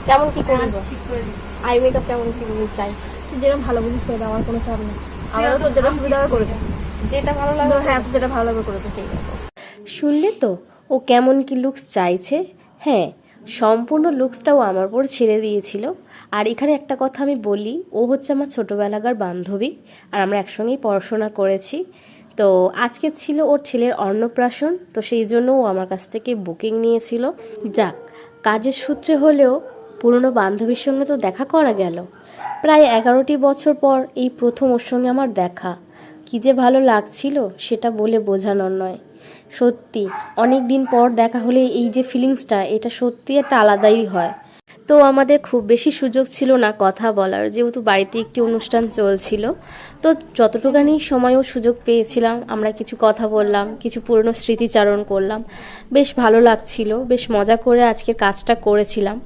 কেমন কি করবো? আই মেকআপ কেমন কি চাই? তুই যেরকম ভালো বুঝিস করে দাও, আমার কোনো চাপ নেই। আমারও তো যেটা সুবিধা হবে করে দে, যেটা ভালো লাগবে। হ্যাঁ, তোর যেটা ভালো লাগবে করে দে। ঠিক আছে। শুনলে তো ও কেমন কি লুকস চাইছে। হ্যাঁ, সম্পূর্ণ লুকসটাও আমার উপর ছেড়ে দিয়েছিল। আর এখানে একটা কথা আমি বলি, ও হচ্ছে আমার ছোটোবেলাকার বান্ধবী, আর আমরা একসঙ্গেই পড়াশোনা করেছি। তো আজকে ছিল ওর ছেলের অন্নপ্রাশন, তো সেই জন্য ও আমার কাছ থেকে বুকিং নিয়েছিল। যাক, কাজের সূত্রে হলেও পুরনো বান্ধবীর সঙ্গে তো দেখা করা গেল। প্রায় 11টি বছর পর এই প্রথম ওর সঙ্গে আমার দেখা। কী যে ভালো লাগছিল সেটা বলে বোঝানোর নয়। সত্যি অনেক দিন পর দেখা হলে এই যে ফিলিংসটা, এটা সত্যি একটা আলাদাই হয়। তো আমাদের খুব বেশি সুযোগ ছিল না কথা বলার, যেহেতু বাড়িতে একটি অনুষ্ঠান চলছিল। তো যতটুকানি সময়ও সুযোগ পেয়েছিলাম আমরা কিছু কথা বললাম, কিছু পুরনো স্মৃতিচারণ করলাম। বেশ ভালো লাগছিল, বেশ মজা করে আজকের কাজটা করেছিলাম।